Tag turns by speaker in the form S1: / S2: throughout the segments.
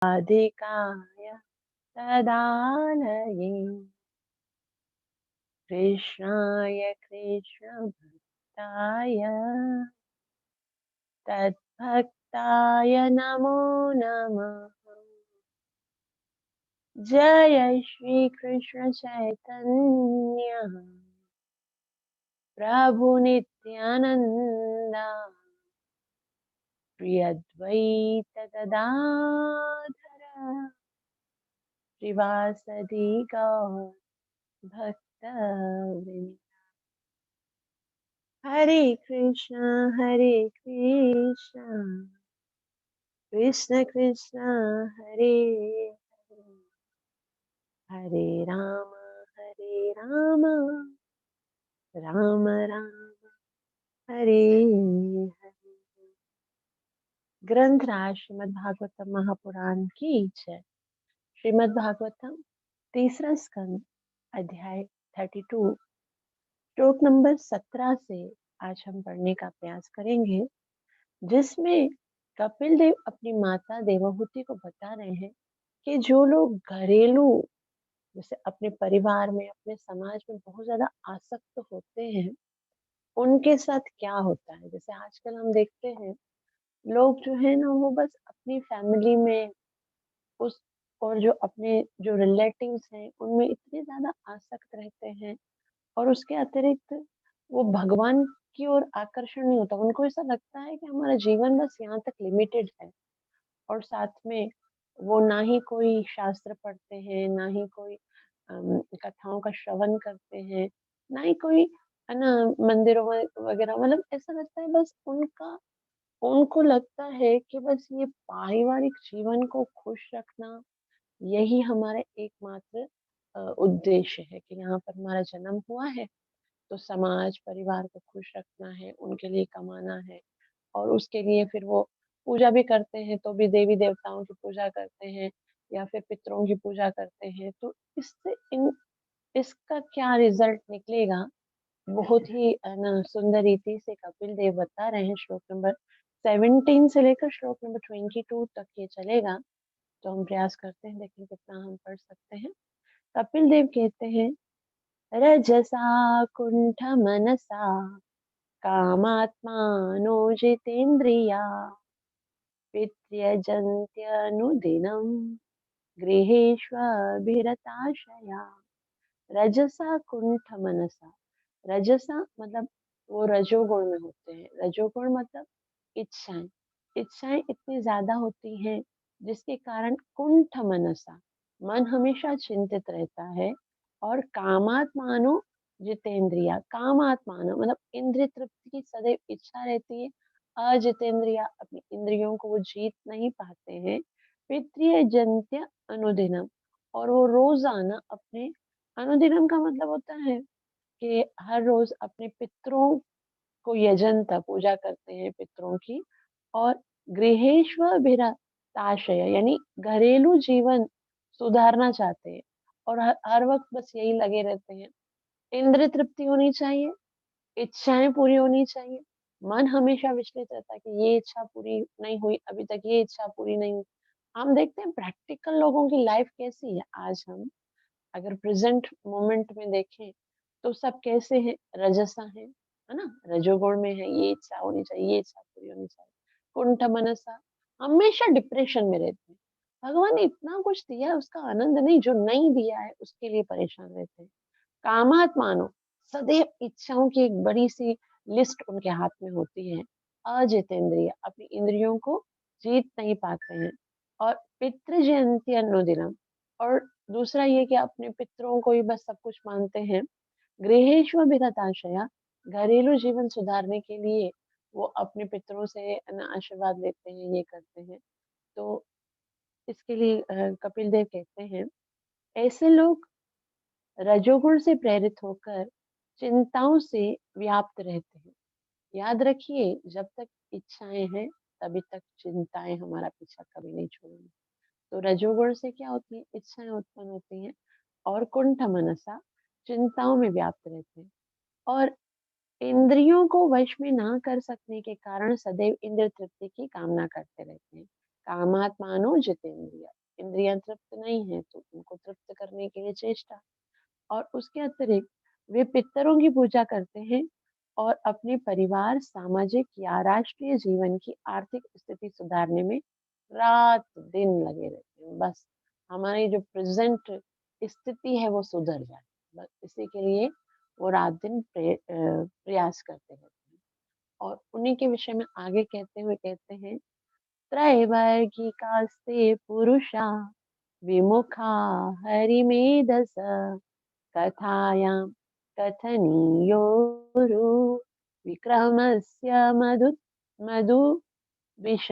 S1: राधिकाय तदालये कृष्णाय कृष्णभक्ताय तद्भक्ताय नमो नमः। जय श्री कृष्ण चैतन्य प्रभु नित्यानंद श्री अद्वैत गदाधर श्रीवासदि गौर भक्तवृंद। हरे कृष्ण कृष्ण कृष्ण हरे हरे, हरे राम राम राम हरे हरे। ग्रंथराज श्रीमद् भागवतम महापुराण की जय। श्रीमद् भागवतम तीसरा स्कंद अध्याय 32 श्लोक नंबर 17 से आज हम पढ़ने का प्रयास करेंगे, जिसमें कपिल देव अपनी माता देवहूति को बता रहे हैं कि जो लोग घरेलू जैसे अपने परिवार में अपने समाज में बहुत ज्यादा आसक्त होते हैं उनके साथ क्या होता है। जैसे आजकल हम देखते हैं लोग जो है ना वो बस अपनी फैमिली में उस और जो अपने जो रिलेटिव्स हैं उनमें इतने ज्यादा आसक्त रहते हैं और उसके अतिरिक्त वो भगवान की ओर आकर्षण नहीं होता। उनको ऐसा लगता है कि हमारा जीवन बस यहाँ तक लिमिटेड है और साथ में वो ना ही कोई शास्त्र पढ़ते हैं, ना ही कोई कथाओं का श्रवण करते हैं, ना ही कोई है ना मंदिरों में वगैरह। मतलब ऐसा लगता है बस उनको लगता है कि बस ये पारिवारिक जीवन को खुश रखना यही हमारा एकमात्र उद्देश्य है कि यहाँ पर हमारा जन्म हुआ है तो समाज परिवार को खुश रखना है, उनके लिए कमाना है। और उसके लिए फिर वो पूजा भी करते हैं तो भी देवी देवताओं की पूजा करते हैं या फिर पितरों की पूजा करते हैं। तो इससे इन इसका क्या रिजल्ट निकलेगा, बहुत ही ना सुंदर रीति से कपिल देव बता रहे हैं। श्लोक नंबर 17 से लेकर श्लोक नंबर 22 तक ये चलेगा। तो हम प्रयास करते हैं, देखें कितना हम पढ़ सकते हैं। कपिल देव कहते हैं, रजसा कुंठ मनसा कामात्मानो जितेन्द्रिया वित्यजन्त्यनुदिनं गृहेष्वभिरताशया। रजसा कुंठ मनसा, रजसा मतलब वो रजोगुण में होते हैं। रजोगुण मतलब इच्छाएं, इच्छाएं इतनी ज्यादा होती हैं जिसके कारण कुंठ मनसा, मन हमेशा चिंतित रहता है। और कामात्मानो जितेंद्रिया, कामात्मानो मतलब इंद्रिय तृप्ति की सदैव इच्छा रहती है। अजितेंद्रिया, अपनी इंद्रियों को वो जीत नहीं पाते हैं। पितृय जंत्य अनुदिनम, और वो रोजाना अपने, अनुदिनम का मतलब होता है कि हर रोज अपने पितरों को यजंत पूजा करते हैं पितरों की। और गृहेष्वभिरताशय यानी घरेलू जीवन सुधारना चाहते हैं और हर वक्त बस यही लगे रहते हैं। इंद्रिय तृप्ति होनी चाहिए, इच्छाएं पूरी होनी चाहिए। मन हमेशा विचलित रहता है कि ये इच्छा पूरी नहीं हुई, अभी तक ये इच्छा पूरी नहीं हुई। हम देखते हैं प्रैक्टिकल लोगों की लाइफ कैसी है। आज हम अगर प्रेजेंट मोमेंट में देखें तो सब कैसे हैं, रजसा है ना, रजोगुण में है। ये इच्छा होनी चाहिए, ये इच्छा पूरी होनी चाहिए। कुंठ मनसा, हमेशा डिप्रेशन में रहते हैं। भगवान ने इतना कुछ दिया है उसका आनंद नहीं, जो नहीं दिया है उसके लिए परेशान रहते हैं। कामात्मानो, सदैव इच्छाओं की एक बड़ी सी लिस्ट उनके हाथ में होती है। अजितेंद्रिय, अपनी इंद्रियों को जीत नहीं पाते हैं। और पितृजयंती अनुदिनम, और दूसरा ये कि अपने पितरों को ही बस सब कुछ मानते हैं। गृहेष्व विगताशया, घरेलू जीवन सुधारने के लिए वो अपने पितरों से आशीर्वाद लेते हैं, ये करते हैं। तो इसके लिए कपिल देव कहते हैं, ऐसे लोग रजोगुण से प्रेरित होकर चिंताओं से व्याप्त रहते हैं। याद रखिए, जब तक इच्छाएं हैं तभी तक चिंताएं हमारा पीछा कभी नहीं छोड़ेंगी। तो रजोगुण से क्या होती है, इच्छाएं उत्पन्न होती हैं। और कुंठ मनसा, चिंताओं में व्याप्त रहते हैं। और इंद्रियों को वश में ना कर सकने के कारण सदैव इंद्र तृप्ति की कामना करते रहते हैं। कामात्मानो जितेंद्रिय, इंद्रियां तृप्त नहीं है तो उनको तृप्त करने के लिए चेष्टा। और उसके अतिरिक्त वे पितरों की पूजा करते हैं और अपने परिवार, सामाजिक या राष्ट्रीय जीवन की आर्थिक स्थिति सुधारने में रात दिन लगे रहते हैं। बस हमारी जो प्रेजेंट स्थिति है वो सुधर जाए, बस इसी के लिए वो रात दिन प्रयास करते रहते हैं। और उन्हीं के विषय में आगे कहते हुए कहते हैं, त्रैवर्गिकास्ते पुरुषा विमुखा हरिमेधस कथायां कथनीयोरु विक्रमस्य मधु विष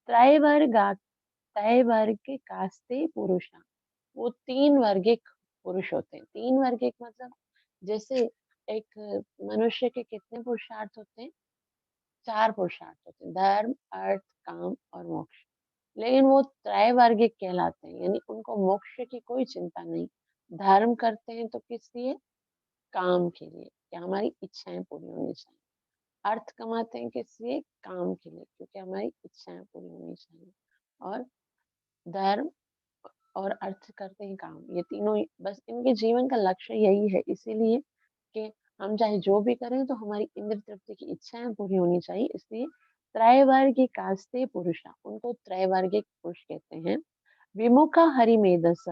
S1: त्रैवर्गा त्रैवर्गिकास्ते पुरुषा। वो तीन वर्गिक पुरुष होते हैं। तीन वर्गिक मतलब जैसे एक मनुष्य के कितने पुरुषार्थ होते हैं? चार पुरुषार्थ होते हैं, धर्म, अर्थ, काम और मोक्ष। लेकिन वो त्रैवर्गिक कहलाते हैं, यानी उनको मोक्ष की कोई चिंता नहीं। धर्म करते हैं तो किस लिए? काम के लिए, कि हमारी इच्छाएं पूरी होनी चाहिए। अर्थ कमाते हैं किस लिए? काम के लिए, क्योंकि हमारी इच्छाएं पूरी होनी चाहिए। और धर्म और अर्थ करते हैं काम, ये तीनों ही बस इनके जीवन का लक्ष्य यही है। इसीलिए कि हम चाहे जो भी करें तो हमारी इंद्र तृप्ति की इच्छाएं पूरी होनी चाहिए। इसलिए त्रैवर्गिक कास्ते पुरुषा, उनको त्रैवर्गिक पुरुष कहते हैं। विमुखा हरिमेधस,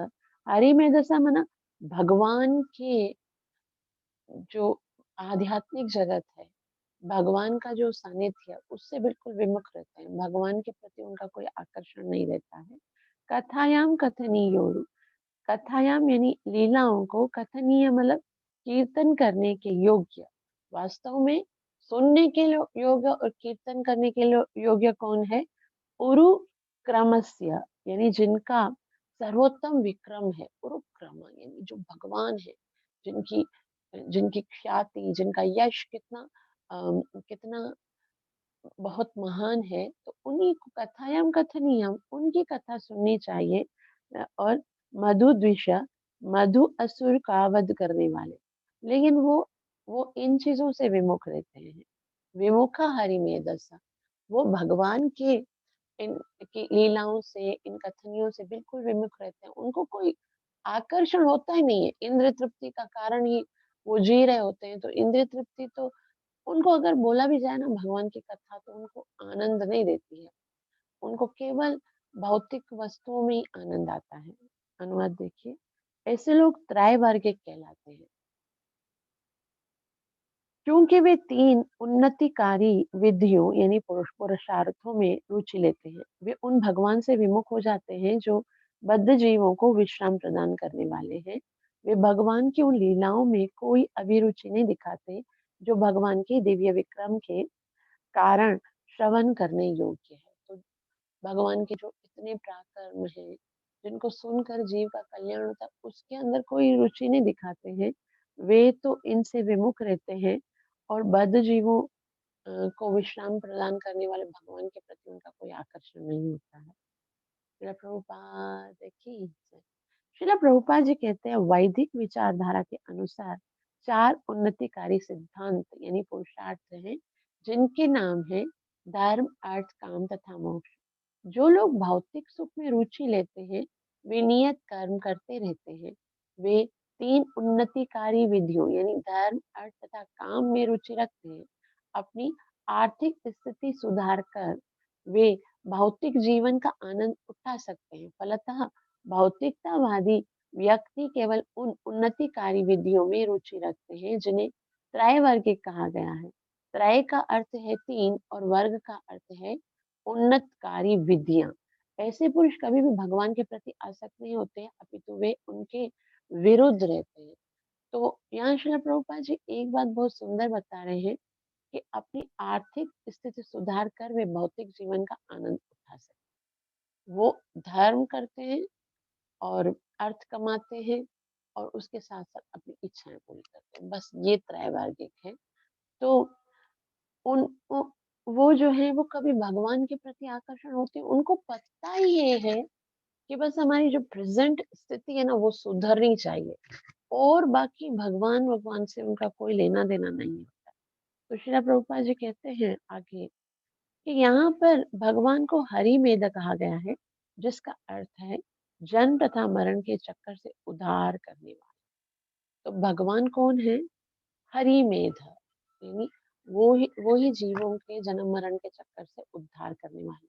S1: हरिमेधस मना भगवान के जो आध्यात्मिक जगत है, भगवान का जो सानिध्य उससे बिल्कुल विमुख रहते हैं। भगवान के प्रति उनका कोई आकर्षण नहीं रहता है। कथायाम कथनीयोरु, कथायाम यानी लीलाओं को, कथनीय मतलब कीर्तन करने के योग्य। वास्तव में सुनने के योग्य और कीर्तन करने के योग्य कौन है? उरु क्रमस्य, यानी जिनका सर्वोत्तम विक्रम है। उरु क्रम यानी जो भगवान है, जिनकी जिनकी ख्याति, जिनका यश कितना कितना बहुत महान है, तो उन्हीं को कथायाम कथनीयम, उनकी कथा सुननी चाहिए। और मधु द्विषा, मधु असुर का वध करने वाले, लेकिन वो इन चीजों से विमुख रहते हैं। विमुखा हरि में दशा, वो भगवान के इन की लीलाओं से, इन कथनियों से बिल्कुल विमुख रहते हैं। उनको कोई आकर्षण होता ही नहीं है। इंद्र तृप्ति का कारण ही वो जी रहे होते हैं। तो इंद्र तृप्ति तो उनको अगर बोला भी जाए ना भगवान की कथा, तो उनको आनंद नहीं देती है। उनको केवल भौतिक वस्तुओं में ही आनंद आता है। अनुवाद देखिए, ऐसे लोग त्रैवर्गिक कहलाते हैं क्योंकि वे तीन उन्नतिकारी विधियों यानी पुरुषार्थों में रुचि लेते हैं। वे उन भगवान से विमुख हो जाते हैं जो बद्ध जीवों को विश्राम प्रदान करने वाले हैं। वे भगवान की उन लीलाओं में कोई अभिरुचि नहीं दिखाते जो भगवान के दिव्य विक्रम के कारण श्रवण करने योग्य है। तो भगवान के जो इतने पराक्रम हैं, जिनको सुनकर जीव का कल्याण होता है, उसके अंदर कोई रुचि नहीं दिखाते हैं। वे तो इनसे विमुख रहते हैं और बद्ध जीवों को विश्राम प्रदान करने वाले भगवान के प्रति उनका कोई आकर्षण नहीं होता है। श्रील प्रभुपाद की जय। श्रील प्रभुपाद जी कहते हैं, वैदिक विचारधारा के अनुसार चार उन्नतिकारी सिद्धांत यानी पुरुषार्थ हैं, जिनके नाम है धर्म, अर्थ, काम तथा मोक्ष। जो लोग भौतिक सुख में रुचि लेते हैं, वे नियत कर्म करते रहते हैं। वे तीन उन्नतिकारी विधियों यानी धर्म, अर्थ तथा काम में रुचि रखते हैं। अपनी आर्थिक स्थिति सुधार कर वे भौतिक जीवन का आनंद उठा सकते हैं। फलतः भौतिकतावादी व्यक्ति केवल उन उन्नतिकारी विधियों में रुचि रखते हैं जिन्हें त्रैवर्गिक कहा गया है। त्रय का अर्थ है तीन और वर्ग का अर्थ है उन्नतकारी विधियां। ऐसे पुरुष कभी भी भगवान के प्रति आसक्त नहीं होते हैं, अपितु वे उनके विरुद्ध रहते हैं। तो यहाँ श्रील प्रभुपाद जी एक बात बहुत सुंदर बता रहे हैं कि अपनी आर्थिक स्थिति सुधार कर वे भौतिक जीवन का आनंद उठा सकते। वो धर्म करते हैं और अर्थ कमाते हैं और उसके साथ साथ अपनी इच्छाएं पूरी करते हैं। बस ये त्रैवर्गिक है। तो उन वो जो है वो कभी भगवान के प्रति आकर्षण होते हैं। उनको पता ही ये है कि बस हमारी जो प्रेजेंट स्थिति है ना वो सुधरनी चाहिए, और बाकी भगवान भगवान से उनका कोई लेना देना नहीं होता। तो श्रील प्रभुपाद जी कहते हैं आगे, कि यहाँ पर भगवान को हरि मेध कहा गया है, जिसका अर्थ है जन्म तथा मरण के चक्कर से उद्धार करने वाला। तो भगवान कौन है? हरि मेध, यानी वो ही जीवों के जन्म मरण के चक्कर से उद्धार करने वाले।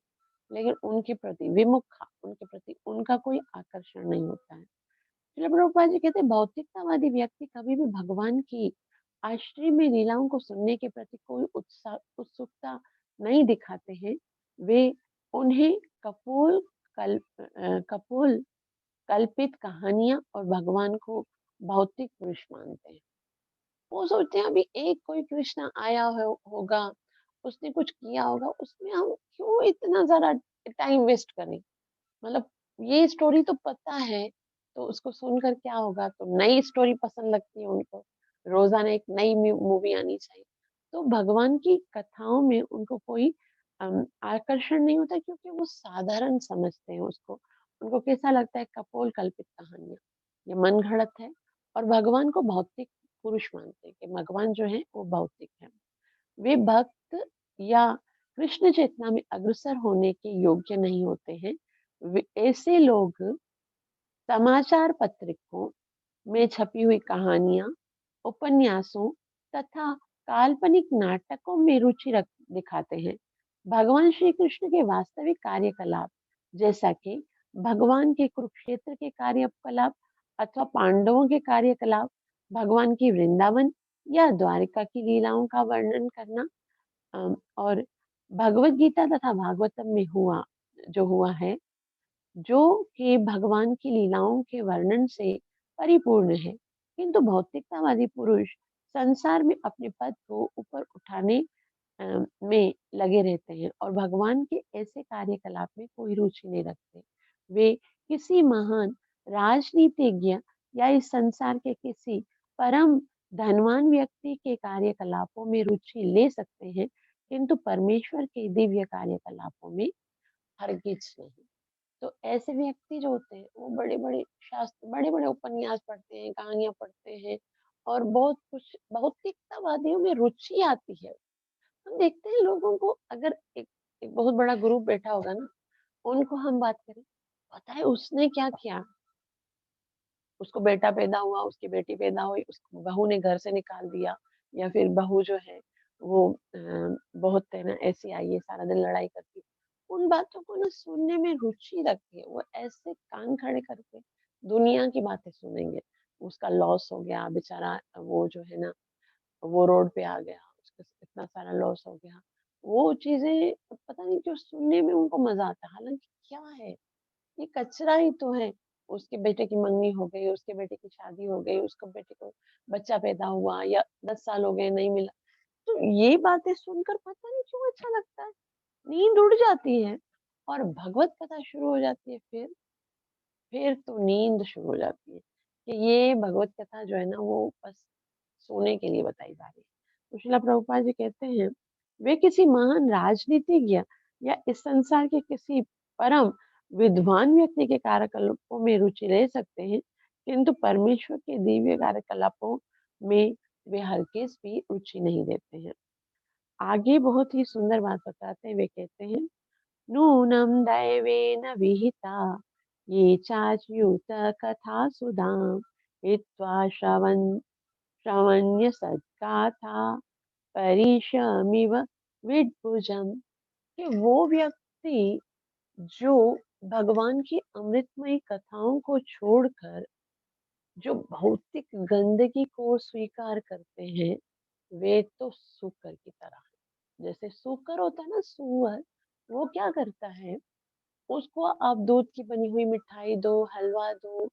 S1: लेकिन उनके प्रति विमुखा, उनके प्रति उनका कोई आकर्षण नहीं होता है। श्रील प्रभुपाद जी कहते हैं भौतिकतावादी व्यक्ति कभी भी भगवान की अष्टमी लीलाओं को सुनने के प्रति कोई उत्सुकता नहीं दिखाते हैं। वे उन्हें कपोल कल्पित कहानियां और भगवान को भौतिक पुरुष मानते हैं। वो सोचते हैं अभी एक कोई कृष्ण आया होगा, उसने कुछ किया होगा, उसमें हम क्यों इतना ज्यादा टाइम वेस्ट करें। मतलब ये स्टोरी तो पता है, तो उसको सुनकर क्या होगा, तो नई स्टोरी पसंद लगती है उनको, रोजाना एक नई मूवी आनी चाहिए। तो भगवान की कथाओं में उनको कोई आकर्षण नहीं होता, क्योंकि वो साधारण समझते हैं उसको। उनको कैसा लगता है, कपोल कल्पित कहानियां, ये मन घड़त है। और भगवान को भौतिक पुरुष मानते हैं कि भगवान जो है वो भौतिक है। वे भक्त या कृष्ण चेतना में अग्रसर होने के योग्य नहीं होते हैं। ऐसे लोग समाचार पत्रिकों में छपी हुई कहानियां, उपन्यासों तथा काल्पनिक नाटकों में रुचि रख दिखाते हैं। भगवान श्री कृष्ण के वास्तविक कार्यकलाप, जैसा कि भगवान के कुरुक्षेत्र के कार्यकलाप अथवा पांडवों के कार्यकलाप, भगवान की वृंदावन या द्वारिका की लीलाओं का वर्णन करना, और भगवत गीता तथा भागवतम में जो हुआ है, जो कि भगवान की लीलाओं के वर्णन से परिपूर्ण है। किंतु भौतिकतावादी पुरुष संसार में अपने पद को ऊपर उठाने में लगे रहते हैं और भगवान के ऐसे कार्यकलाप में कोई रुचि नहीं रखते। वे किसी महान राजनीतिज्ञ या इस संसार के किसी परम धनवान व्यक्ति के कार्यकलापों में रुचि ले सकते हैं, किंतु परमेश्वर के दिव्य कार्यकलापों में हरगिज नहीं। तो ऐसे व्यक्ति जो होते हैं वो बड़े बड़े शास्त्र, बड़े बड़े उपन्यास पढ़ते हैं, कहानियां पढ़ते हैं, और बहुत कुछ भौतिकतावादियों में रुचि आती है। हम देखते हैं लोगों को, अगर एक बहुत बड़ा ग्रुप बैठा होगा ना, उनको हम बात करें, पता है उसने क्या किया, उसको बेटा पैदा हुआ, उसकी बेटी पैदा हुई, उसको बहू ने घर से निकाल दिया, या फिर बहू जो है वो बहुत है ना ऐसी आई है, सारा दिन लड़ाई करती है। उन बातों को ना सुनने में रुचि रखती है, वो ऐसे कान खड़े करके दुनिया की बातें सुनेंगे। उसका लॉस हो गया बेचारा, वो जो है ना वो रोड पे आ गया, उसका इतना सारा लॉस हो गया, वो चीजें पता नहीं क्यों सुनने में उनको मजा आता है। हालांकि क्या है, ये कचरा ही तो है। उसके बेटे की मंगनी हो गई, उसके बेटे की शादी हो गई, उसके बेटे को बच्चा पैदा हुआ, या 10 साल हो गए नहीं मिला, तो ये बातें सुनकर पता नहीं क्यों अच्छा लगता है, नींद उड़ जाती है। और भगवत कथा शुरू हो जाती है, फिर तो नींद शुरू हो जाती है कि ये भगवत कथा जो है ना वो बस सोने के लिए बताई जा रही है। तो श्रीला प्रभुपाद जी कहते हैं वे किसी महान राजनीतिज्ञ या इस संसार के किसी परम विद्वान व्यक्ति के कार्यकलापों में रुचि ले सकते हैं, किंतु परमेश्वर के दिव्य कार्यकलापों में वे हरगिज भी रुचि नहीं देते हैं। आगे बहुत ही सुंदर बात बताते हैं, वे कहते हैं नूनं दैवेन विहिता ये चाच्युत कथा सुधाम हित्वा श्रवण्य सत्गाथा परिशमिव विद्भुजम। कि वो व्यक्ति जो भगवान की अमृतमयी कथाओं को छोड़कर जो भौतिक गंदगी को स्वीकार करते हैं, वे तो सूकर की तरह हैं। जैसे सूकर होता है ना, सुअर, वो क्या करता है, उसको आप दूध की बनी हुई मिठाई दो, हलवा दो,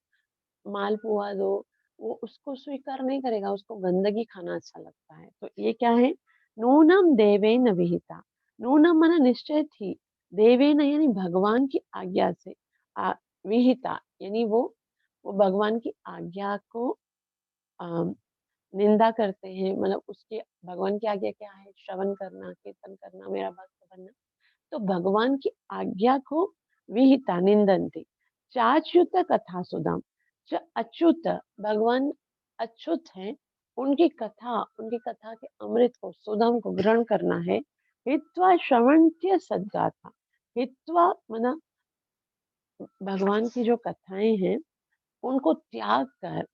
S1: मालपुआ दो, वो उसको स्वीकार नहीं करेगा, उसको गंदगी खाना अच्छा लगता है। तो ये क्या है, नूनम देवेन विहिता। नूनम माना निश्चय थी, देवेन यानी भगवान की आज्ञा से, विहिता यानी वो भगवान की आज्ञा को अम, निंदा करते हैं। मतलब उसके भगवान की आज्ञा क्या है, श्रवण करना, कीर्तन करना, मेरा भक्त बनना। तो भगवान की आज्ञा को विहिता निंदन्ति चाच्युत कथा सुदाम। जो अच्युत भगवान अच्युत है, उनकी कथा के अमृत को, सुदाम को ग्रहण करना है, हित्वा श्रवण्त्य सद्गाथा। हित्वा माना भगवान की जो कथाएं हैं उनको त्याग कर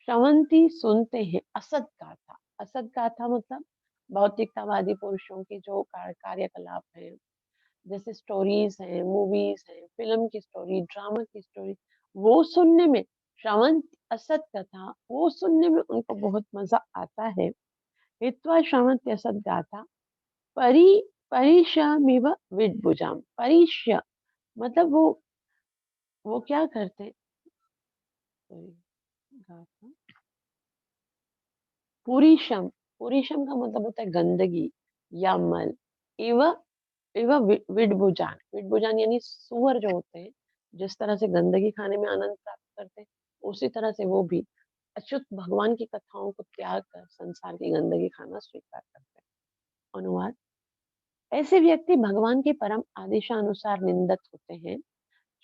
S1: श्रवंती सुनते हैं असत गाथा। असत गाथा मतलब भौतिकतावादी पुरुषों के जो कार्यकलाप है, जैसे स्टोरीज हैं, मूवीज हैं, फिल्म की स्टोरी, ड्रामा की स्टोरी, वो सुनने में श्रवण असत कथा वो सुनने में उनको बहुत मजा आता है। हित्वा श्रवंत असत गाथा परि परिशमिव विद्भुजाम। परिश्य मतलब वो क्या करते, सॉरी, गाथा पुरीशम। पुरीशम का मतलब होता है गंदगी या मल। इव इव विडभुजान। विडभुजान यानी सुअर जो होते हैं, जिस तरह से गंदगी खाने में आनंद प्राप्त करते हैं, उसी तरह से वो भी अच्युत भगवान की कथाओं को त्याग कर संसार की गंदगी खाना स्वीकार करते हैं। अनुवाद: ऐसे व्यक्ति भगवान के परम आदेशानुसार निंदक होते हैं,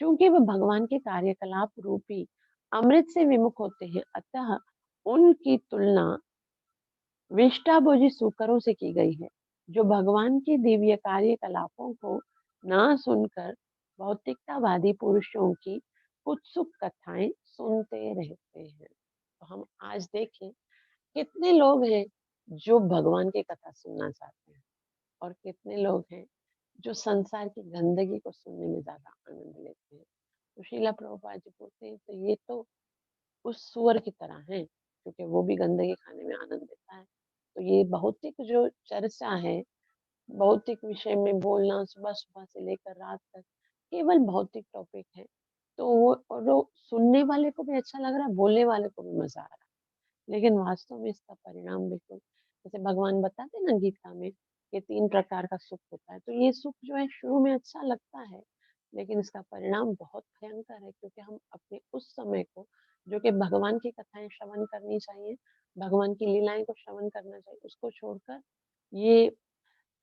S1: क्योंकि वह भगवान के कार्यकलाप रूपी अमृत से विमुख होते हैं। अतः उनकी तुलना विष्टाभोजी सूकरों से की गई है, जो भगवान के दिव्य कार्यकलापों को ना सुनकर भौतिकतावादी पुरुषों की कुत्सित कथाएं सुनते रहते हैं। तो हम आज देखें कितने लोग हैं जो भगवान की कथा सुनना चाहते हैं, और कितने लोग हैं जो संसार की गंदगी को सुनने में ज्यादा आनंद लेते हैं। तो श्रीला प्रभुपाद जी बोलते हैं तो ये तो उस सुअर की तरह है, क्योंकि वो भी गंदगी खाने में आनंद लेता है। तो ये भौतिक जो चर्चा है, भौतिक विषय में बोलना सुबह सुबह से लेकर रात तक केवल भौतिक टॉपिक है, तो वो सुनने वाले को भी अच्छा लग रहा है, बोलने वाले को भी मजा आ रहा है, लेकिन वास्तव में इसका परिणाम बिल्कुल जैसे भगवान बताते हैं ना गीता में कि 3 प्रकार का सुख होता है। तो ये सुख जो है शुरू में अच्छा लगता है, लेकिन इसका परिणाम बहुत भयंकर है, क्योंकि हम अपने उस समय को जो कि भगवान की कथाएं श्रवण करनी चाहिए, भगवान की लीलाएं को श्रवण करना चाहिए, उसको छोड़कर ये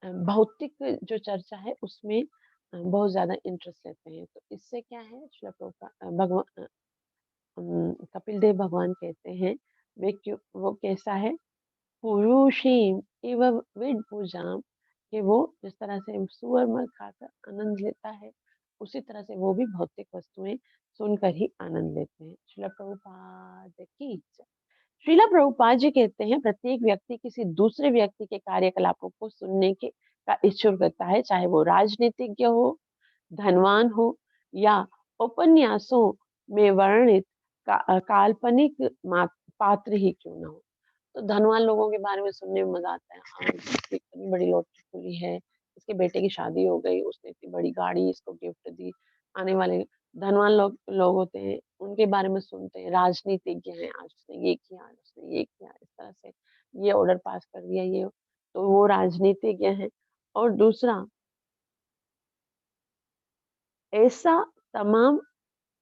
S1: भौतिक जो चर्चा है उसमें बहुत ज्यादा इंटरेस्ट लेते हैं। तो इससे क्या है, श्रील प्रभुपाद भगवान कपिल देव भगवान कहते हैं वे क्यों वो कैसा है, पुरुषीम इव विडभुजाम, कि वो जिस तरह से सुअर मल खाकर आनंद लेता है, उसी तरह से वो भी भौतिक वस्तुएं सुनकर ही आनंद लेते हैं। श्रील प्रभुपाद की जय। श्रीला प्रभुपाद जी कहते हैं प्रत्येक व्यक्ति किसी दूसरे व्यक्ति के कार्यकलापों को सुनने के का इच्छुक रहता है, चाहे वो राजनीतिज्ञ हो, धनवान हो, या उपन्यासों में वर्णित काल्पनिक पात्र ही क्यों ना हो। तो धनवान लोगों के बारे में सुनने में मजा आता है, हाँ इसकी इतनी बड़ी लॉटरी खुली है, इसके बेटे की शादी हो गई, उसने इतनी बड़ी गाड़ी इसको गिफ्ट दी। आने वाले धनवान लोग होते हैं, उनके बारे में सुनते हैं, राजनीतिज्ञ हैं, आज उसने ये किया, आज उसने ये किया, इस तरह से ये ऑर्डर पास कर दिया, ये तो वो राजनीतिज्ञ हैं। और दूसरा, ऐसा तमाम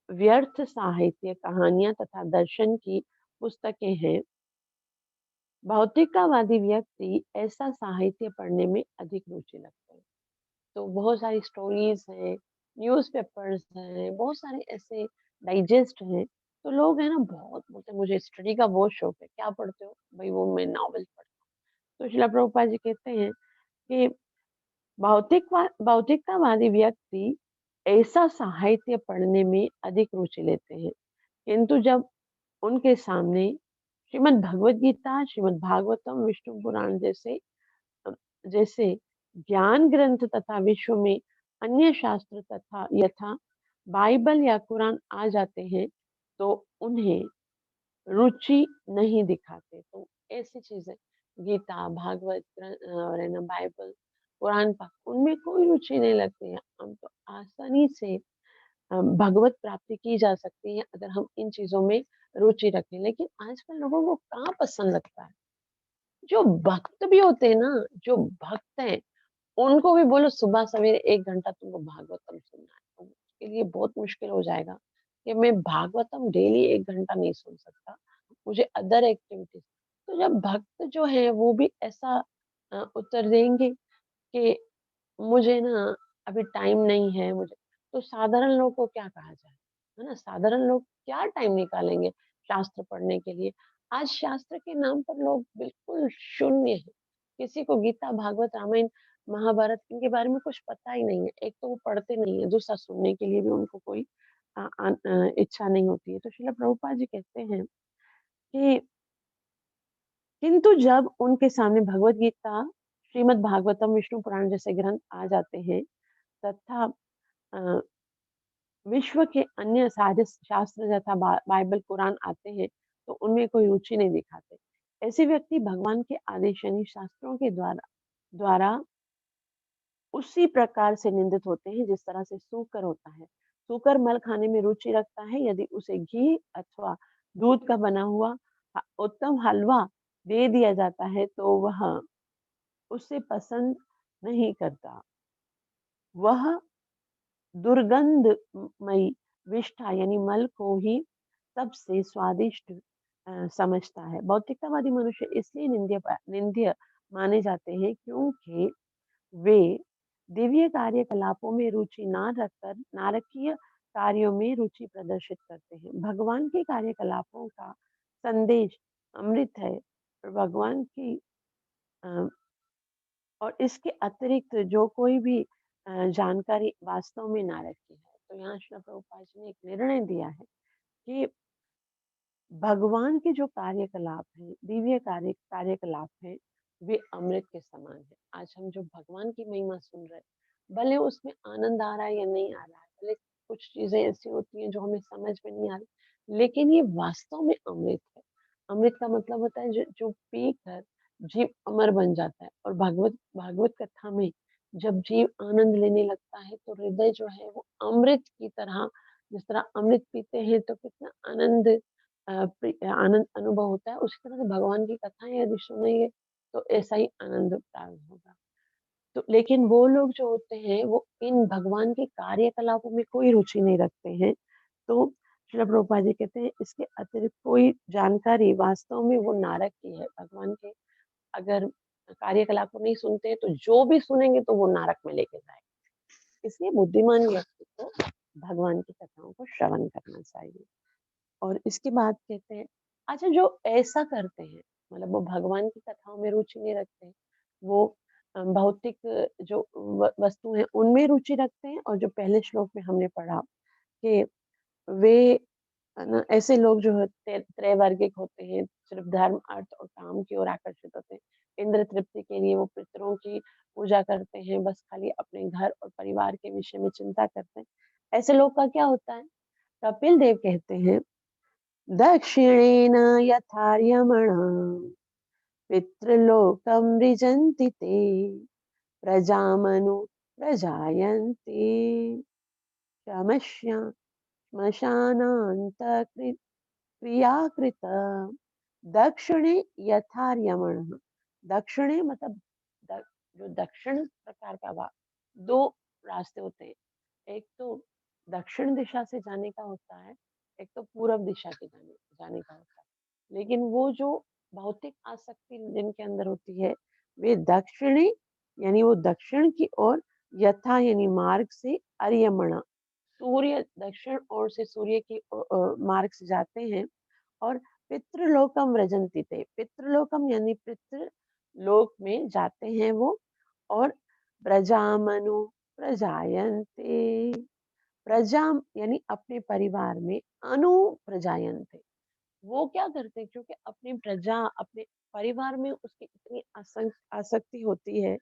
S1: व्यर्थ साहित्य, कहानियां तथा दर्शन की पुस्तकें हैं। भौतिकतावादी व्यक्ति ऐसा साहित्य पढ़ने में अधिक रुचि रखते हैं। तो बहुत सारी स्टोरीज हैं, न्यूज़पेपर्स हैं, बहुत सारे ऐसे डाइजेस्ट हैं। तो लोग है ना बहुत बोलते हैं मुझे स्टडी का बहुत शौक है, क्या पढ़ते हो भाई, वो मैं नॉवेल पढ़ता हूँ। तो शिला प्रभुपाद जी कहते हैं कि भौतिकतावादी व्यक्ति ऐसा साहित्य पढ़ने में अधिक रुचि लेते हैं, किंतु जब उनके सामने श्रीमद् भगवत गीता, श्रीमद् भागवतम, विष्णु पुराण अ, जैसे ज्ञान ग्रंथ तथा विश्व में अन्य शास्त्र तथा यथा बाइबल या कुरान आ जाते हैं, तो उन्हें रुचि नहीं दिखाते। तो ऐसी चीजें गीता, भागवत और है ना बाइबल, कुरान पाक, उनमें कोई रुचि नहीं लगती है। हम तो आसानी से भगवत प्राप्ति की जा सकती है अगर हम इन चीजों में रुचि रखें। लेकिन आजकल लोगों को कहाँ पसंद लगता है, जो भक्त भी होते हैं ना, जो भक्त हैं, उनको भी बोलो सुबह सवेरे 1 घंटा तुमको भागवतम सुनना है, तो उसके लिए बहुत मुश्किल हो जाएगा कि मैं भागवतम डेली 1 घंटा नहीं सुन सकता, मुझे अदर एक्टिविटीज। तो जब भक्त जो है वो भी ऐसा उत्तर देंगे कि मुझे ना अभी टाइम नहीं है मुझे, तो साधारण लोग को क्या कहा जाए, है ना, साधारण लोग क्या टाइम निकालेंगे शास्त्र पढ़ने के लिए। आज शास्त्र के नाम पर लोग बिल्कुल शून्य है, किसी को गीता भागवत रामायण महाभारत इनके बारे में कुछ पता ही नहीं है। एक तो वो पढ़ते नहीं है, दूसरा सुनने के लिए भी उनको कोई इच्छा नहीं होती है। तो श्रील प्रभुपाद जी कहते हैं कि किंतु जब उनके सामने भगवत गीता, श्रीमद् भागवतम, विष्णु पुराण जैसे ग्रंथ आ जाते हैं तथा अ, विश्व के अन्य सारे शास्त्र तथा बाइबल कुरान आते हैं तो उनमें कोई रुचि नहीं दिखाते। ऐसे व्यक्ति भगवान के आदेश यानी शास्त्रों के द्वारा द्वारा उसी प्रकार से निंदित होते हैं जिस तरह से सूकर होता है। सूकर मल खाने में रुचि रखता है, यदि उसे घी अथवा दूध का बना हुआ उत्तम हलवा दे दिया जाता है तो वह उसे पसंद नहीं करता। वह दुर्गंधमयी विष्ठा यानी मल को ही सबसे स्वादिष्ट समझता है। भौतिकतावादी मनुष्य इसलिए निंद्य माने जाते हैं क्योंकि वे दिव्य कार्यकलापों में रुचि ना रखकर नारकीय कार्यों में रुचि प्रदर्शित करते हैं। भगवान के कार्यकलापों का संदेश अमृत है और भगवान की अ, और इसके अतिरिक्त जो कोई भी जानकारी वास्तव में नारकीय है। तो यहाँ श्रील प्रभुपाद जी ने एक निर्णय दिया है कि भगवान के जो कार्यकलाप हैं, दिव्य कार्यकलाप हैं, वे अमृत के समान है। आज हम जो भगवान की महिमा सुन रहे हैं, भले उसमें आनंद आ रहा है या नहीं आ रहा है, भले कुछ चीजें ऐसी होती हैं जो हमें समझ में नहीं आ रही, लेकिन ये वास्तव में अमृत है। अमृत का मतलब होता है जो जो पी कर जीव अमर बन जाता है। और भागवत भागवत कथा में जब जीव आनंद लेने लगता है तो हृदय जो है वो अमृत की तरह, जिस तरह अमृत पीते हैं तो कितना आनंद अनुभव होता है, उसी तरह से भगवान की कथाएं यदि सुनेंगे तो ऐसा ही आनंद प्राप्त होगा। तो लेकिन वो लोग जो होते हैं वो इन भगवान के कार्यकलापों में कोई रुचि नहीं रखते हैं। तो श्रील प्रभुपाद जी कहते हैं इसके अतिरिक्त कोई जानकारी वास्तव में वो नारक की है। भगवान के अगर कार्यकलाप को नहीं सुनते हैं तो जो भी सुनेंगे तो वो नारक में लेके जाएंगे। इसलिए बुद्धिमान व्यक्ति को भगवान की कथाओं को श्रवण करना चाहिए। और इसके बाद कहते हैं अच्छा जो ऐसा करते हैं, मतलब वो भगवान की कथाओं में रुचि नहीं रखते हैं, वो भौतिक जो वस्तु है उनमें रुचि रखते हैं। और जो पहले श्लोक में हमने पढ़ा कि वे ऐसे लोग जो होते त्रैवर्गिक होते हैं, सिर्फ धर्म अर्थ और काम की ओर आकर्षित होते हैं। इंद्र तृप्ति के लिए वो पितरों की पूजा करते हैं, बस खाली अपने घर और परिवार के विषय में चिंता करते हैं। ऐसे लोग का क्या होता है? कपिल देव कहते हैं दक्षिणेन यथार्यमणः पितृलोकं मृजन्ति ते प्रजामनु प्रजायन्ते शमश्या श्मशानान्तक्रियाकृत दक्षिणे यथार्यमणः। दक्षिणे मतलब जो दक्षिण प्रकार का दो रास्ते होते हैं। एक तो दक्षिण दिशा से जाने का होता है, एक तो पूरब दिशा के जाने जाने का होता है। लेकिन वो जो भौतिक आसक्ति जिनके अंदर होती है, वे दक्षिणी यानी वो दक्षिण की ओर, यथा यानी मार्ग से, अर्यमणा सूर्य दक्षिण ओर से सूर्य की मार्ग से जाते हैं। और पितृलोकम व्रजंती थे, पितृलोकम यानी पितृ लोक में जाते हैं वो। और प्रजामनु प्रजायन्ते, प्रजा यानी अपने परिवार में, अनु प्रजायन्ते वो क्या करते हैं, क्योंकि अपनी प्रजा अपने परिवार में उसकी इतनी आसक्ति होती है,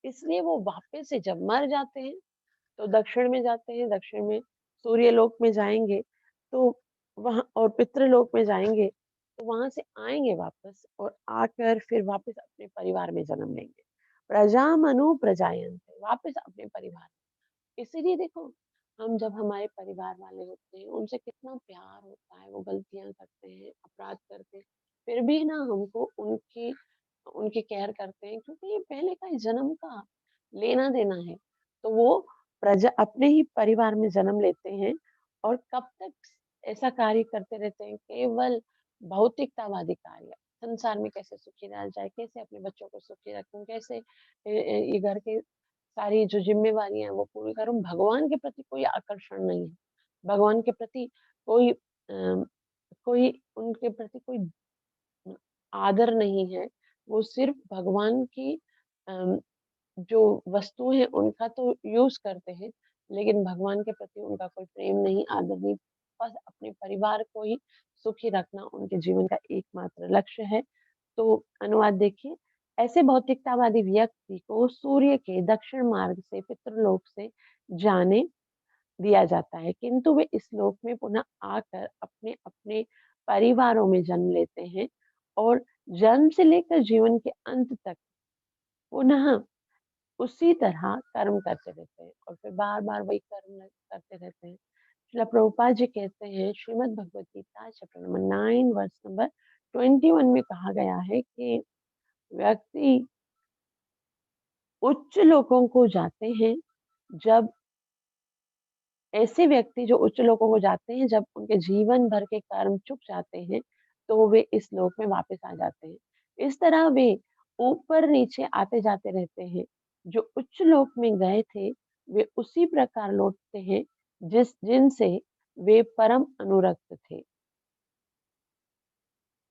S1: इसलिए वो वापस से जब मर जाते हैं तो दक्षिण में जाते हैं, दक्षिण में सूर्य लोक में जाएंगे तो वहां, और पितृलोक में जाएंगे तो वहां से आएंगे वापस और आकर फिर वापस अपने परिवार में जन्म लेंगे। प्रजामनु प्रजायन्ते वापस अपने परिवार। इसीलिए देखो हम जब हमारे परिवार वाले होते हैं उनसे कितना प्यार होता है, वो गलतियां करते हैं, अपराध करते हैं, फिर भी ना हमको उनकी उनकी केयर करते हैं, क्योंकि ये पहले का ही जन्म का लेना देना है। तो वो प्रजा अपने ही परिवार में जन्म लेते हैं और कब तक ऐसा कार्य करते रहते हैं, केवल भौतिकतावादी कार्य, संसार में कैसे सुखी रह जाए, कैसे अपने बच्चों को सुखी रखूं, कैसे ये घर के सारी जो जिम्मेवारियां हैं वो पूरी करूं। भगवान के प्रति कोई आकर्षण नहीं है, भगवान के प्रति कोई कोई उनके प्रति कोई आदर नहीं है। वो सिर्फ भगवान की जो वस्तु है उनका तो यूज़ करते हैं, लेकिन भगवान के प्रति उनका कोई प्रेम नहीं, आदर नहीं, बस अपने परिवार को ही सुखी रखना उनके जीवन का एकमात्र लक्ष्य है। तो अनुवाद देखिए, ऐसे भौतिकतावादी व्यक्ति को सूर्य के दक्षिण मार्ग से पितृलोक से जाने दिया जाता है, किंतु वे इस लोक में पुनः आकर अपने-अपने परिवारों में जन्म लेते हैं और जन्म से लेकर जीवन के अंत तक पुनः उसी तरह कर्म करते रहते हैं और फिर बार-बार वही कर्म करते रहते हैं। श्रील प्रभुपाद जी कहते हैं Shrimad Bhagavad Gita chapter number 9 verse number 21 में कहा गया है कि व्यक्ति उच्च लोकों को जाते हैं जब ऐसे व्यक्ति जो उच्च लोकों को जाते हैं जब उनके जीवन भर के कर्म चुक जाते हैं, तो वे इस लोक में वापस आ जाते हैं। इस तरह वे ऊपर-नीचे आते जाते रहते हैं। जो उच्च लोक में गए थे, वे उसी प्रकार लौटते हैं जिनसे वे परम अनुरक्त थे।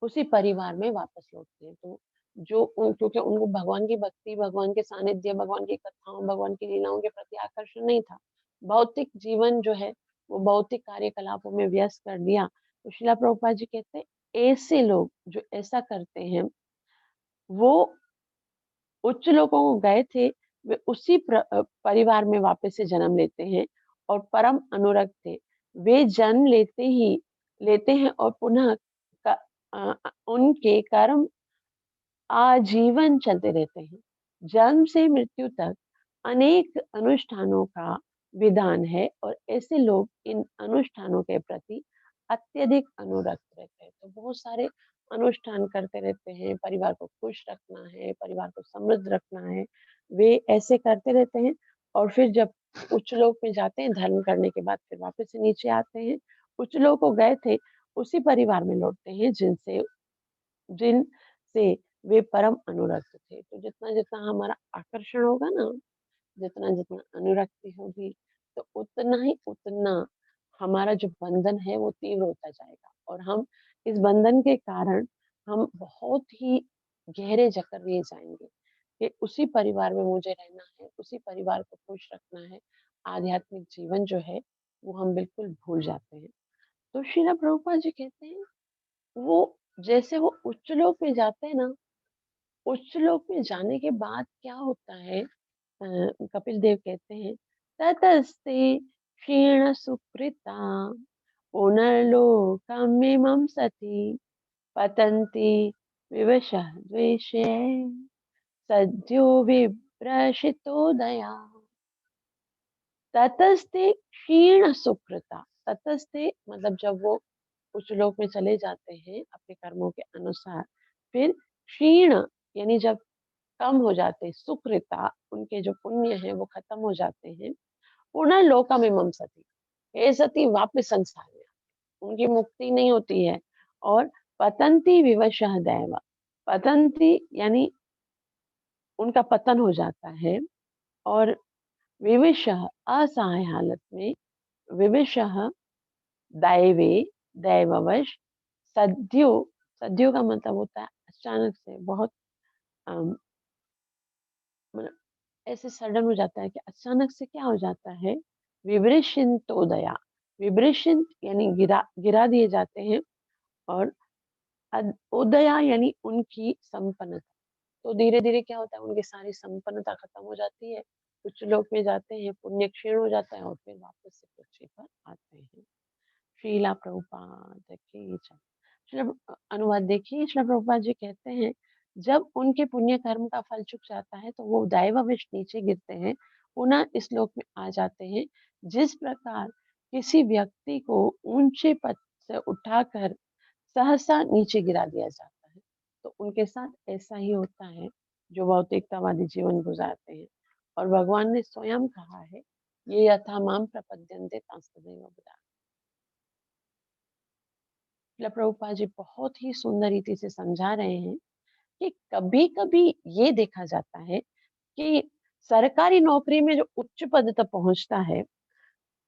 S1: उसी परिवार में वापस लौटते हैं। तो क्योंकि उनको भगवान की भक्ति, भगवान के सानिध्य, भगवान की कथाओं, भगवान की लीलाओं के प्रति आकर्षण नहीं था। भौतिक जीवन जो है, वो भौतिक कार्यकलापों में व्यस्त कर दिया। तो श्रील प्रभुपाद जी कहते हैं, ऐसे लोग जो ऐसा करते हैं, वो उच्च लोकों को गए थे, वे उसी परिवार में वापस से जन्म लेते हैं और परम अनुरक्त थे। वे जन्म लेते हैं और पुनः उनके कर्म आजीवन चलते रहते हैं। जन्म से मृत्यु तक अनेक अनुष्ठानों का विधान है और ऐसे लोग इन अनुष्ठानों के प्रति अत्यधिक अनुरक्त रहते हैं। तो बहुत सारे अनुष्ठान करते रहते हैं, परिवार को खुश रखना है, परिवार को समृद्ध रखना है, वे ऐसे करते रहते हैं और फिर जब उच्च लोक में जाते हैं धर्म करने के बाद फिर वापस से नीचे आते हैं। उच्च लोक को गए थे, उसी परिवार में लौटते हैं जिनसे वे परम अनुरक्त थे। तो जितना-जितना हमारा आकर्षण होगा ना, जितना-जितना अनुरक्ति होगी, तो उतना हमारा जो बंधन है वो तीव्र होता जाएगा और हम इस बंधन के कारण हम बहुत ही गहरे जकड़ लिए जाएँगे कि उसी परिवार में मुझे रहना है, उसी परिवार को खुश रखना है। आध्यात्मिक जीवन जो है, वो हम बिल्कुल भूल जाते हैं। तो श्रील प्रभुपाद जी कहते हैं वो जैसे वो उच्च लोक में जाते हैं ना, उच्च लोक में जाने के बाद क्या होता है कपिल देव कहते हैं ततस्ते क्षीण सुकृता पुनर्लोकमिमं सति पतन्ति विवशः द्वेषे सद्यो विप्रशितोदया ततस्ते क्षीण सुकृता ततस्ते मतलब जब वो उच्च लोक में चले जाते हैं अपने कर्मों के अनुसार फिर क्षीण यानी जब कम हो जाते हैं सुकृता उनके जो पुण्य है वो खत्म हो जाते हैं पुनर्लोकमिमं सति हे सती वापस संसार में उनकी मुक्ति नहीं होती है और पतंती विवशः दैव पतंती यानी उनका पतन हो जाता है और विवशः असहाय हालत में विवशः दैवे दैववश सद्यो सद्यो का मतलब होता है अचानक से बहुत अम, मतलब ऐसे सडन हो जाता है कि अचानक से क्या हो जाता है विवृषिन्तोदया विवृषिंत यानी गिरा दिए जाते हैं और उदया यानी उनकी संपन्नता तो धीरे धीरे क्या होता है उनकी सारी संपन्नता खत्म हो जाती है कुछ लोग में जाते हैं पुण्य क्षीण हो जाता है और फिर वापस से पृथ्वी पर आते हैं श्रीला प्रभुपाद की जय। अनुवाद देखिए श्रीला प्रभुपाद जी कहते हैं जब उनके पुण्य कर्म का फल चुक जाता है तो वो दैवविश नीचे गिरते हैं पुनः इस लोक में आ जाते हैं जिस प्रकार किसी व्यक्ति को ऊंचे पद से उठाकर सहसा नीचे गिरा दिया जाता है तो उनके साथ ऐसा ही होता है जो भौतिकतावादी जीवन गुजारते हैं और भगवान ने स्वयं कहा है ये यथा माम प्रपद्यन्ते तांस्तदैव बुधा प्रभुपाद जी बहुत ही सुंदर रीति से समझा रहे हैं कि कभी-कभी ये देखा जाता है कि सरकारी नौकरी में जो उच्च पद तक पहुंचता है,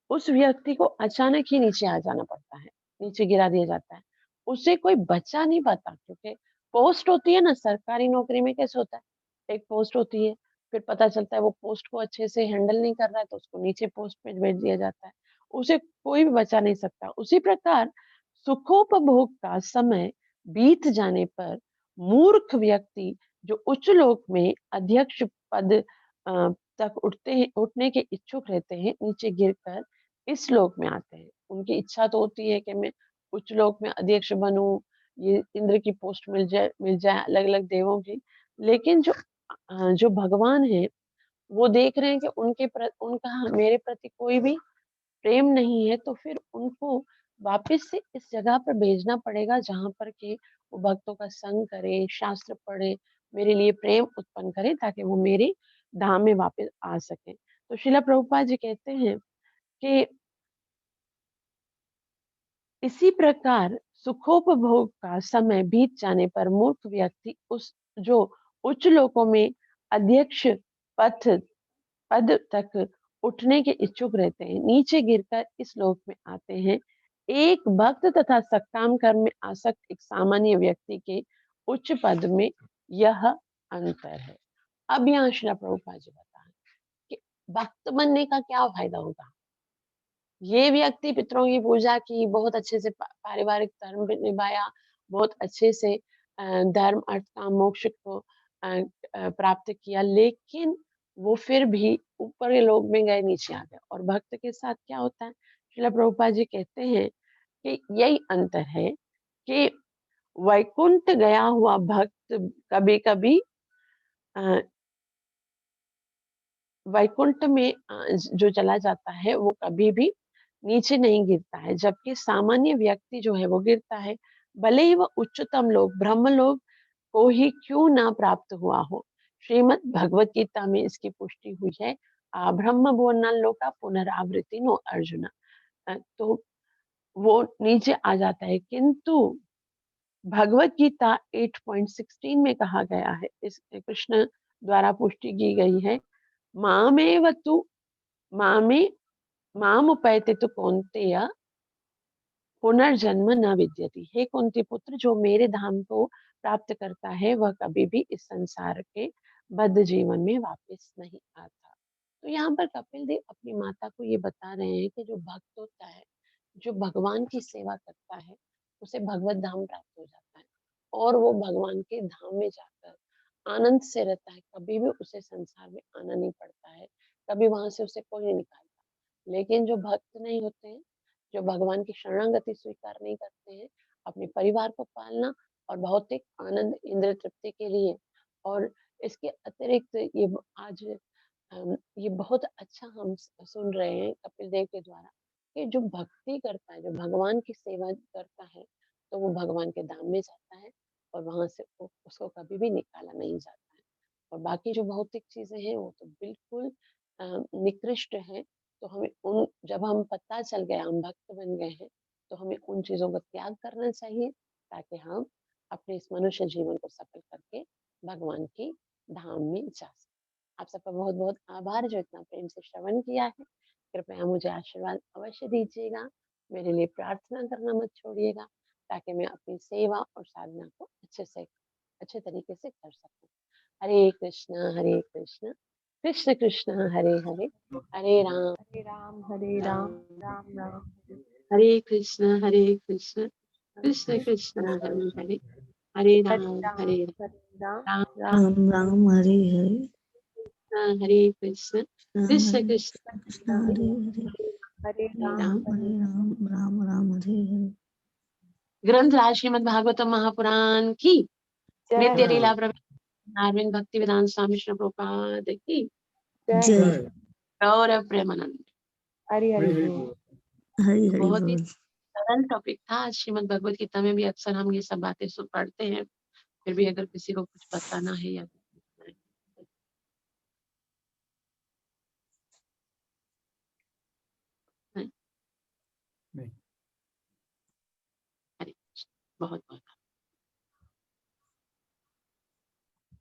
S1: उस व्यक्ति को अचानक ही नीचे आ जाना पड़ता है, नीचे गिरा दिया जाता है। उसे कोई बचा नहीं पाता क्योंकि पोस्ट होती है ना सरकारी नौकरी में कैसे होता है, एक पोस्ट होती है, फिर पता चलता है वो पोस्ट को अच्छे से हैंडल नहीं कर रहा है तो उसको नीचे पोस्ट पे भेज दिया जाता है। उसे कोई भी बचा नहीं सकता। उसी प्रकार सुखोपभोग का समय बीत जाने पर मूर्ख व्यक्ति जो उच्च लोक में अध्यक्ष पद तक उठने के इच्छुक रहते हैं, नीचे गिरकर इस लोक में आते हैं। उनकी इच्छा तो होती है कि मैं उच्च लोक में अध्यक्ष बनूं, ये इंद्र की पोस्ट मिल जाए अलग-अलग देवों की। लेकिन जो भगवान है वो देख रहे हैं कि उनका मेरे प्रति कोई भी प्रेम नहीं है, तो फिर उनको वापस से इस जगह पर भेजना पड़ेगा जहाँ पर कि वो भक्तों का संग करे, शास्त्र पढ़े, मेरे लिए प्रेम उत्पन्न करे ताकि वो मेरे धाम में वापस आ सके। तो श्रीला प्रभुपाद जी कहते हैं कि इसी प्रकार सुखोपभोग का समय बीत जाने पर मूर्ख व्यक्ति उस जो उच्च लोकों में अध्यक्ष पद पद तक उठने के इच्छुक रहते हैं, नीचे गिरकर इस लोक में आते हैं। एक भक्त तथा सकाम कर्म में आसक्त एक सामान्य व्यक्ति के उच्च पद में यह अंतर है। अब यहाँ श्रीला प्रभुपाद जी बताएं कि भक्त बनने का क्या फायदा होगा। ये व्यक्ति पितरों की पूजा की, बहुत अच्छे से पारिवारिक धर्म भी निभाया, बहुत अच्छे से धर्म, अर्थ, काम, मोक्ष को प्राप्त किया, लेकिन वो फिर भी ऊपर के लोक में गए, नीचे आ गए। और भक्त के साथ क्या होता है? श्रील प्रभुपाद जी कहते हैं कि यही अंतर है कि वैकुंठ गया हुआ भक्त कभी-कभी वैकुंठ में जो चला जाता है वो कभी भी नीचे नहीं गिरता है, जबकि सामान्य व्यक्ति जो है वो गिरता है, भले ही वह उच्चतम लोक ब्रह्म लोक को ही क्यों ना प्राप्त हुआ हो। श्रीमद् भगवत गीता में इसकी पुष्टि हुई है। ब्रह्म भुवन लोका पुनरावृत्ति नो अर्जुन। तो वो नीचे आ जाता है, किंतु भगवत गीता 8.16 में कहा गया है, इस कृष्ण द्वारा पुष्टि की गई है, मामेव तु मामे मामुपैते तु कौन्तेय पुनर्जन्म न विद्यति। हे कुंती पुत्र, जो मेरे धाम को प्राप्त करता है वह कभी भी इस संसार के बद्ध जीवन में वापस नहीं आता। तो यहाँ पर कपिल देव अपनी माता को ये बता रहे हैं कि जो भक्त होता है, जो भगवान की सेवा करता है, उसे भगवत धाम प्राप्त हो जाता है और वो भगवान के धाम में जाकर आनंद से रहता है। कभी भी उसे संसार में आना नहीं पड़ता है, कभी वहां से उसे कोई नहीं निकालता। लेकिन जो भक्त नहीं होते हैं, जो भगवान की शरणागति स्वीकार नहीं करते हैं, अपने परिवार को पालना और भौतिक आनंद इंद्र तृप्ति के लिए, और इसके अतिरिक्त आज ये बहुत अच्छा हम सुन रहे हैं कपिल देव के द्वारा कि जो भक्ति करता है, जो भगवान की सेवा करता है, तो वो भगवान के धाम में जाता है और वहां से उसको कभी भी निकाला नहीं जाता है। और बाकी जो भौतिक चीजें हैं वो तो बिल्कुल निकृष्ट है। तो हमें उन जब हम पता चल गया, हम भक्त बन गए हैं, तो हमें उन चीजों का त्याग करना चाहिए ताकि हम अपने इस मनुष्य जीवन को सफल करके भगवान की धाम में जा सकें। आप सबका बहुत बहुत आभार जो इतना प्रेम से श्रवण किया है। कृपया मुझे आशीर्वाद अवश्य दीजिएगा, मेरे लिए प्रार्थना करना मत छोड़िएगा ताकि मैं अपनी सेवा और साधना को अच्छे तरीके से कर सकूं। हरे कृष्ण कृष्ण कृष्ण हरे हरे, हरे राम
S2: हरे राम
S1: राम
S2: राम राम
S1: हरे कृष्ण कृष्ण कृष्ण हरे हरे, हरे राम
S2: हरे राम
S1: राम
S2: राम
S3: राम राम हरे हरे
S1: हरे कृष्ण
S3: राम हरे
S1: कृष्ण
S3: कृष्ण हरे हरे
S2: हरे
S3: हरे
S2: राम
S3: राम हरे राम राम राम हरे हरे।
S1: ग्रंथराज श्रीमद् भागवतम महापुराण की, नित्य
S2: जय
S1: लीला अरविंद भक्ति वेदांत स्वामी श्री प्रभुपाद की
S2: जय
S3: जय
S1: गौरव प्रेमानंद।
S2: हरि हरि बोल।
S3: हरि
S1: तो
S3: हरि
S1: बहुत ही
S3: बोल।
S1: सरल टॉपिक था। आज श्रीमद् भगवत गीता में भी अक्सर हम ये सब बातें सुन पढ़ते हैं, फिर भी अगर किसी को कुछ बताना है या नहीं, बहुत बहुत